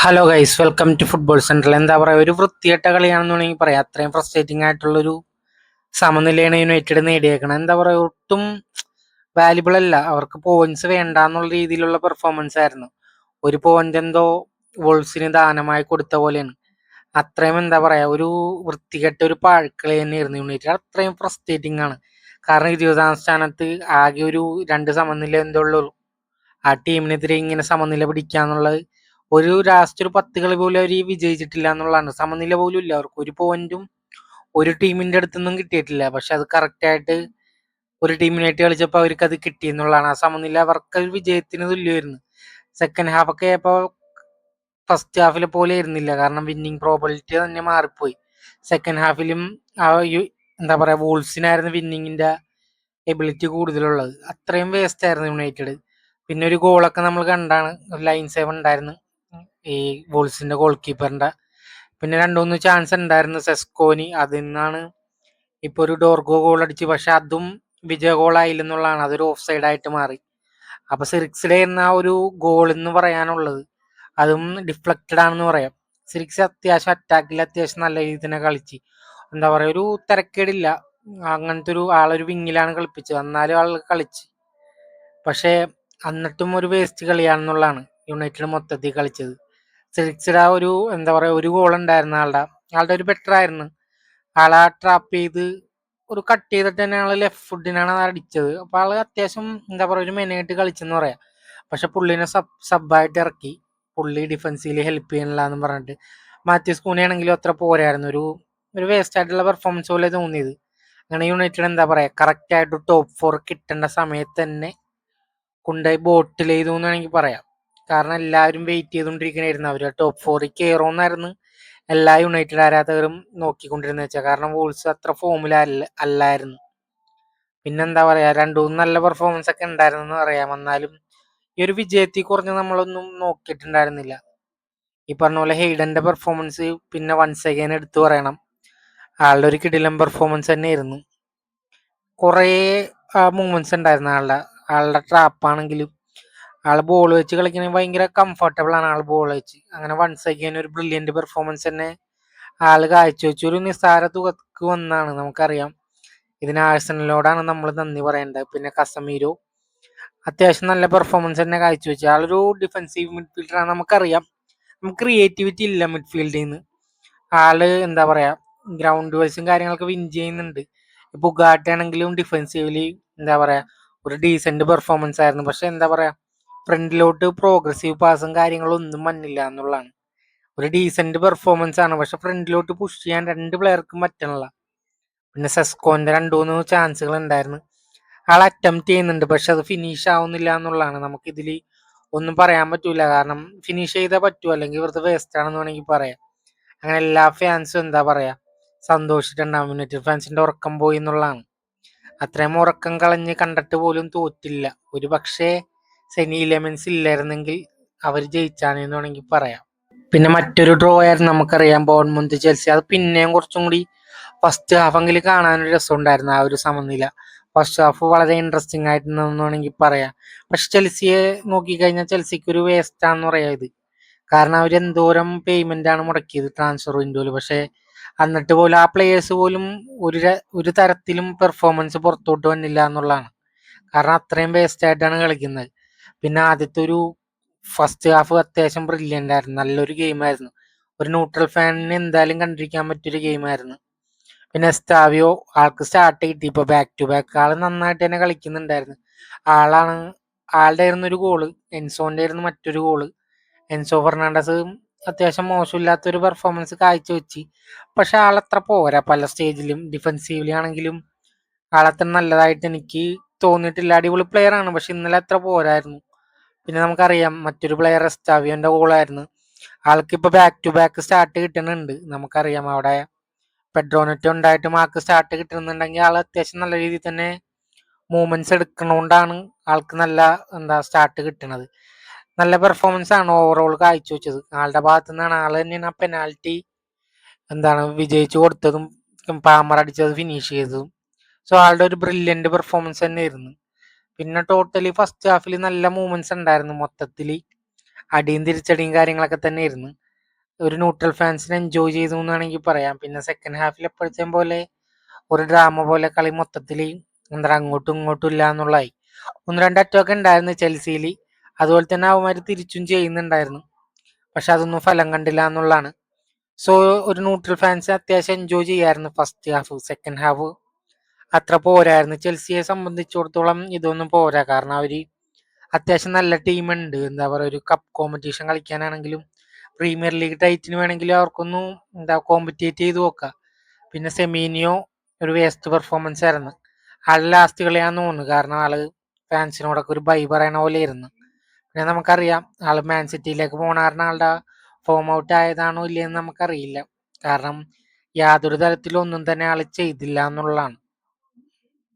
Hello guys, welcome to football central. എന്താ പറയുക, ഒരു വൃത്തികെട്ട കളിയാണെന്ന് വേണമെങ്കിൽ പറയാം. അത്രയും ഫ്രസ്ട്രേറ്റിംഗ് ആയിട്ടുള്ളൊരു സമനിലയാണ് യുണൈറ്റഡ് നേടിയേക്കണം. എന്താ പറയുക, ഒട്ടും വാല്യുബിൾ അല്ല. അവർക്ക് പോയിന്റ്സ് വേണ്ട എന്നുള്ള രീതിയിലുള്ള പെർഫോമൻസ് ആയിരുന്നു. ഒരു പോയിന്റ് എന്തോ വോൾസിന് ദാനമായി കൊടുത്ത പോലെയാണ്. അത്രയും എന്താ പറയുക, ഒരു വൃത്തികെട്ട ഒരു പാഴ്ക്കളി തന്നെയായിരുന്നു യുണൈറ്റഡ്. അത്രയും ഫ്രസ്ട്രേറ്റിംഗ് ആണ്. കാരണം 20ാം സ്ഥാനത്ത് ആകെ ഒരു 2 സമനില എന്തോ ഉള്ളൂ. ആ ടീമിനെതിരെ ഇങ്ങനെ സമനില പിടിക്കാന്നുള്ളത് ഒരു ലാസ്റ്റ് ഒരു 10 കളി പോലും അവർ വിജയിച്ചിട്ടില്ല എന്നുള്ളതാണ്. സമനില പോലും ഇല്ല അവർക്ക്. ഒരു പോയിന്റും ഒരു ടീമിന്റെ അടുത്തൊന്നും കിട്ടിയിട്ടില്ല. പക്ഷെ അത് കറക്റ്റ് ആയിട്ട് ഒരു ടീമിനായിട്ട് കളിച്ചപ്പോൾ അവർക്ക് അത് കിട്ടി എന്നുള്ളതാണ്. ആ സമനില അവർക്ക് ഒരു വിജയത്തിന് തുല്യമായിരുന്നു. സെക്കൻഡ് ഹാഫ് ഒക്കെ ആയപ്പോൾ ഫസ്റ്റ് ഹാഫിലെ പോലെ ആയിരുന്നില്ല. കാരണം വിന്നിങ് പ്രോബിലിറ്റി തന്നെ മാറിപ്പോയി. സെക്കൻഡ് ഹാഫിലും ആ എന്താ പറയാ, വോൾസിനായിരുന്നു വിന്നിങ്ങിന്റെ എബിലിറ്റി കൂടുതലുള്ളത്. അത്രയും വേസ്റ്റ് ആയിരുന്നു യുണൈറ്റഡ്. പിന്നെ ഒരു ഗോളൊക്കെ നമ്മൾ കണ്ടാണ്, ലൈൻ സേവ് ഉണ്ടായിരുന്നു ഈ വോൾസിന്റെ ഗോൾ കീപ്പറിന്റെ. പിന്നെ 2-3 ചാൻസ് ഉണ്ടായിരുന്നു സെസ്കോനി. അതിൽ നിന്നാണ് ഇപ്പൊ ഒരു ഡോർഗോ ഗോൾ അടിച്ച്. പക്ഷെ അതും വിജയ ഗോളായില്ലെന്നുള്ളതാണ്. അതൊരു ഓഫ് സൈഡ് ആയിട്ട് മാറി. അപ്പൊ സിറിക്സിലെ എന്ന ഒരു ഗോൾ എന്ന് പറയാനുള്ളത് അതും ഡിഫ്ലക്റ്റഡ് ആണെന്ന് പറയാം. സിറിക്സ് അത്യാവശ്യം അറ്റാക്കിൽ അത്യാവശ്യം നല്ല രീതിയിൽ തന്നെ കളിച്ച്. എന്താ പറയാ, ഒരു തിരക്കേടില്ല. അങ്ങനത്തെ ഒരു ആളൊരു വിങ്ങിലാണ് കളിപ്പിച്ചത്. എന്നാലും ആൾ കളിച്ച്. പക്ഷേ എന്നിട്ടും ഒരു വേസ്റ്റ് കളിയാണെന്നുള്ളതാണ് യുണൈറ്റഡ് മൊത്തത്തിൽ കളിച്ചത്. സിറിക്സിയുടെ ആ ഒരു എന്താ പറയാ, ഒരു ഗോൾ ഉണ്ടായിരുന്നു ആളുടെ ഒരു ബെറ്റർ ആയിരുന്നു. ആളെ ട്രാപ്പ് ചെയ്ത് ഒരു കട്ട് ചെയ്തിട്ട് തന്നെ ആള് ലെഫ്റ്റ് ഫുഡിനാണ് അടിച്ചത്. അപ്പൊ ആള് അത്യാവശ്യം എന്താ പറയാ, ഒരു മെനയായിട്ട് കളിച്ചെന്ന് പറയാം. പക്ഷെ പുള്ളിനെ സബായിട്ട് ഇറക്കി. പുള്ളി ഡിഫൻസിൽ ഹെൽപ്പ് ചെയ്യണില്ല എന്ന് പറഞ്ഞിട്ട്. മാത്യൂസ് കൂനി ആണെങ്കിലും അത്ര പോരായിരുന്നു. ഒരു വേസ്റ്റ് ആയിട്ടുള്ള പെർഫോമൻസ് പോലെ തോന്നിയത്. അങ്ങനെ യുണൈറ്റഡ് എന്താ പറയാ, കറക്റ്റ് ആയിട്ട് ടോപ്പ് 4 കിട്ടേണ്ട സമയത്ത് തന്നെ കൊണ്ടുപോയി ബോട്ടിൽ ചെയ്തു എന്ന് വേണമെങ്കിൽ പറയാം. കാരണം എല്ലാവരും വെയിറ്റ് ചെയ്തുകൊണ്ടിരിക്കണായിരുന്നു അവര് ടോപ്പ് 4 കയറുമെന്നായിരുന്നു എല്ലാ യുണൈറ്റഡ് ആരാധകരും നോക്കിക്കൊണ്ടിരുന്ന വെച്ചാൽ. കാരണം വോൾസ് അത്ര ഫോമിൽ അല്ലായിരുന്നു. പിന്നെന്താ പറയാ, 2-3 നല്ല പെർഫോമൻസ് ഒക്കെ ഉണ്ടായിരുന്നു പറയാം. എന്നാലും ഈ ഒരു വിജയത്തിൽ കുറഞ്ഞ് നമ്മളൊന്നും നോക്കിയിട്ടുണ്ടായിരുന്നില്ല. ഈ പറഞ്ഞ പോലെ ഹെയ്ഡന്റെ പെർഫോമൻസ് പിന്നെ വൺസ് അഗൈൻ എടുത്തു പറയണം. ആളുടെ ഒരു കിടിലം പെർഫോമൻസ് തന്നെയായിരുന്നു. കുറേ മൂവ്മെന്റ്സ് ഉണ്ടായിരുന്നു ആളുടെ ട്രാപ്പ് ആണെങ്കിലും. ആള് ബോൾ വെച്ച് കളിക്കണമെങ്കിൽ ഭയങ്കര കംഫർട്ടബിൾ ആണ് ആൾ ബോൾ വെച്ച്. അങ്ങനെ വൺസ് അഗൈൻ ഒരു ബ്രില്യന്റ് പെർഫോമൻസ് തന്നെ ആള് കാഴ്ചവെച്ചു. ഒരു നിസ്സാര തുകക്ക് വന്നാണ്, നമുക്കറിയാം. ഇതിന് ആഴ്സണലിനോടാണ് നമ്മൾ നന്ദി പറയേണ്ടത്. പിന്നെ കസമീരോ അത്യാവശ്യം നല്ല പെർഫോമൻസ് തന്നെ കാഴ്ചവെച്ചു. ആളൊരു ഡിഫൻസീവ് മിഡ്ഫീൽഡറാണ്, നമുക്കറിയാം. നമുക്ക് ക്രിയേറ്റിവിറ്റി ഇല്ല മിഡ്ഫീൽഡിൽ നിന്ന്. ആള് എന്താ പറയാ, ഗ്രൗണ്ട് വൈസും കാര്യങ്ങളൊക്കെ വിൻ ചെയ്യുന്നുണ്ട്. ഇപ്പൊ ഉഗാട്ടയാണെങ്കിലും ഡിഫൻസീവ്ലി എന്താ പറയാ, ഒരു ഡീസന്റ് പെർഫോമൻസ് ആയിരുന്നു. പക്ഷെ എന്താ പറയാ, ഫ്രണ്ടിലോട്ട് പ്രോഗ്രസീവ് പാസും കാര്യങ്ങളും ഒന്നും വന്നില്ല എന്നുള്ളതാണ്. ഒരു ഡീസന്റ് പെർഫോമൻസ് ആണ്, പക്ഷെ ഫ്രണ്ടിലോട്ട് പുഷ് ചെയ്യാൻ 2 പ്ലെയർക്കും പറ്റണില്ല. പിന്നെ സെസ്കോന്റെ 2-3 ചാൻസുകൾ ഉണ്ടായിരുന്നു. ആൾ അറ്റംപ്റ്റ് ചെയ്യുന്നുണ്ട്, പക്ഷെ അത് ഫിനിഷ് ആവുന്നില്ല എന്നുള്ളതാണ്. നമുക്കിതിൽ ഒന്നും പറയാൻ പറ്റൂല. കാരണം ഫിനിഷ് ചെയ്താൽ പറ്റൂ, അല്ലെങ്കിൽ വെറുതെ വേസ്റ്റ് ആണെന്ന് വേണമെങ്കിൽ പറയാം. അങ്ങനെ എല്ലാ ഫാൻസും എന്താ പറയാ, സന്തോഷിച്ചിട്ടുണ്ടാവും. യുണൈറ്റഡ് ഫാൻസിന്റെ ഉറക്കം പോയി എന്നുള്ളതാണ്. അത്രയും ഉറക്കം കളഞ്ഞ് കണ്ടിട്ട് പോലും തോറ്റില്ല. ഒരു പക്ഷേ സെനി ഇലമെന്റ്സ് ഇല്ലായിരുന്നെങ്കിൽ അവർ ജയിച്ചാണെന്ന് വേണമെങ്കിൽ പറയാം. പിന്നെ മറ്റൊരു ഡ്രോ ആയിരുന്നു, നമുക്കറിയാം, ബോർൺമൗത്ത് ചെൽസി. അത് പിന്നെയും കുറച്ചും കൂടി ഫസ്റ്റ് ഹാഫെങ്കിലും കാണാനൊരു രസമുണ്ടായിരുന്നു ആ ഒരു സമനില. ഫസ്റ്റ് ഹാഫ് വളരെ ഇൻട്രസ്റ്റിംഗ് ആയിരുന്നു എന്ന് വേണമെങ്കിൽ പറയാം. പക്ഷെ ചെൽസിയെ നോക്കിക്കഴിഞ്ഞാൽ ചെൽസിക്ക് ഒരു വേസ്റ്റ് ആണെന്ന് പറയാം ഇത്. കാരണം അവർ എന്തോരം പേയ്മെന്റ് ആണ് മുടക്കിയത് ട്രാൻസ്ഫർ വിൻഡോയിൽ. പക്ഷെ എന്നിട്ട് പോലും ആ പ്ലേയേഴ്സ് പോലും ഒരു തരത്തിലും പെർഫോമൻസ് പുറത്തോട്ട് വന്നില്ല എന്നുള്ളതാണ്. കാരണം അത്രയും വേസ്റ്റ് ആയിട്ടാണ് കളിക്കുന്നത്. പിന്നെ ആദ്യത്തെ ഒരു ഫസ്റ്റ് ഹാഫ് അത്യാവശ്യം ബ്രില്യൻ്റ് ആയിരുന്നു. നല്ലൊരു ഗെയിമായിരുന്നു. ഒരു ന്യൂട്രൽ ഫാനിന് എന്തായാലും കണ്ടിരിക്കാൻ പറ്റിയൊരു ഗെയിമായിരുന്നു. പിന്നെ എസ്താവിയോ ആൾക്ക് സ്റ്റാർട്ട് കിട്ടി. ഇപ്പൊ ബാക്ക് ടു ബാക്ക് ആള് നന്നായിട്ട് തന്നെ കളിക്കുന്നുണ്ടായിരുന്നു. ആളാണ് ആളുടെ ആയിരുന്നു ഒരു ഗോള്. എൻസോന്റെ ആയിരുന്നു മറ്റൊരു ഗോള്. എൻസോ ഫെർണാണ്ടസ് അത്യാവശ്യം മോശമില്ലാത്തൊരു പെർഫോമൻസ് കാഴ്ചവെച്ച്. പക്ഷെ ആളത്ര പോരാ. പല സ്റ്റേജിലും ഡിഫൻസീവ്ലി ആണെങ്കിലും ആളത്ര നല്ലതായിട്ട് എനിക്ക് തോന്നിയിട്ടില്ല. അടിപൊളി പ്ലെയർ ആണ്, പക്ഷെ ഇന്നലെ അത്ര പോരായിരുന്നു. പിന്നെ നമുക്കറിയാം മറ്റൊരു പ്ലെയർ എസ്റ്റാവിയോന്റെ ഗോളായിരുന്നു. ആൾക്ക് ഇപ്പൊ ബാക്ക് ടു ബാക്ക് സ്റ്റാർട്ട് കിട്ടുന്നുണ്ട്. നമുക്കറിയാം അവിടെ പെഡ്രോനെറ്റ് ഉണ്ടായിട്ടും ആൾക്ക് സ്റ്റാർട്ട് കിട്ടുന്നുണ്ടെങ്കിൽ ആൾ അത്യാവശ്യം നല്ല രീതിയിൽ തന്നെ മൂവ്മെന്റ്സ് എടുക്കണോണ്ടാണ് ആൾക്ക് നല്ല എന്താ സ്റ്റാർട്ട് കിട്ടുന്നത്. നല്ല പെർഫോമൻസ് ആണ് ഓവറോൾ കാഴ്ചവെച്ചത്. ആളുടെ ഭാഗത്തു നിന്നാണ്. ആൾ തന്നെയാണ് ആ പെനാൽറ്റി വിജയിച്ചു കൊടുത്തതും പാമർ അടിച്ചത് ഫിനിഷ് ചെയ്തതും. സോ ആളുടെ ഒരു ബ്രില്യന്റ് പെർഫോമൻസ് തന്നെയായിരുന്നു. പിന്നെ ടോട്ടലി ഫസ്റ്റ് ഹാഫിൽ നല്ല മൂവ്മെന്റ്സ് ഉണ്ടായിരുന്നു മൊത്തത്തിൽ. അടിയും തിരിച്ചടിയും കാര്യങ്ങളൊക്കെ തന്നെയായിരുന്നു. ഒരു ന്യൂട്രൽ ഫാൻസിന് എൻജോയ് ചെയ്തു എന്ന് വേണമെങ്കിൽ പറയാം. പിന്നെ സെക്കൻഡ് ഹാഫിൽ എപ്പോഴത്തെയും പോലെ ഒരു ഡ്രാമ പോലെ കളി മൊത്തത്തിൽ എന്താ അങ്ങോട്ടും ഇങ്ങോട്ടും ഇല്ല എന്നുള്ളതായി. 1-2 അറ്റമൊക്കെ ഉണ്ടായിരുന്നു ചെൽസിയിൽ. അതുപോലെ തന്നെ അവന്മാർ തിരിച്ചും ചെയ്യുന്നുണ്ടായിരുന്നു. പക്ഷെ അതൊന്നും ഫലം കണ്ടില്ല എന്നുള്ളതാണ്. സോ ഒരു ന്യൂട്രൽ ഫാൻസ് അത്യാവശ്യം എൻജോയ് ചെയ്യായിരുന്നു ഫസ്റ്റ് ഹാഫ്. സെക്കൻഡ് ഹാഫ് അത്ര പോരായിരുന്നു. ചെൽസിയെ സംബന്ധിച്ചിടത്തോളം ഇതൊന്നും പോരാ. കാരണം അവർ അത്യാവശ്യം നല്ല ടീമുണ്ട്. എന്താ പറയുക, ഒരു കപ്പ് കോമ്പറ്റീഷൻ കളിക്കാനാണെങ്കിലും പ്രീമിയർ ലീഗ് ടൈറ്റിന് വേണമെങ്കിലും അവർക്കൊന്നും കോമ്പറ്റേറ്റ് ചെയ്ത് നോക്കാം. പിന്നെ സെമീനിയോ ഒരു വേസ്റ്റ് പെർഫോമൻസ് ആയിരുന്നു. ആള് ലാസ്റ്റ് കളിയാന്ന് തോന്നുന്നു. കാരണം ആള് ഫാൻസിനോടൊക്കെ ഒരു ബൈ പറയണ പോലെ ആയിരുന്നു. പിന്നെ നമുക്കറിയാം ആള് മാൻ സിറ്റിയിലേക്ക് പോണ കാരണം ആളുടെ ഫോം ഔട്ട് ആയതാണോ ഇല്ലയെന്ന് നമുക്കറിയില്ല. കാരണം യാതൊരു തരത്തിലും ഒന്നും തന്നെ ആള് ചെയ്തില്ല എന്നുള്ളതാണ്.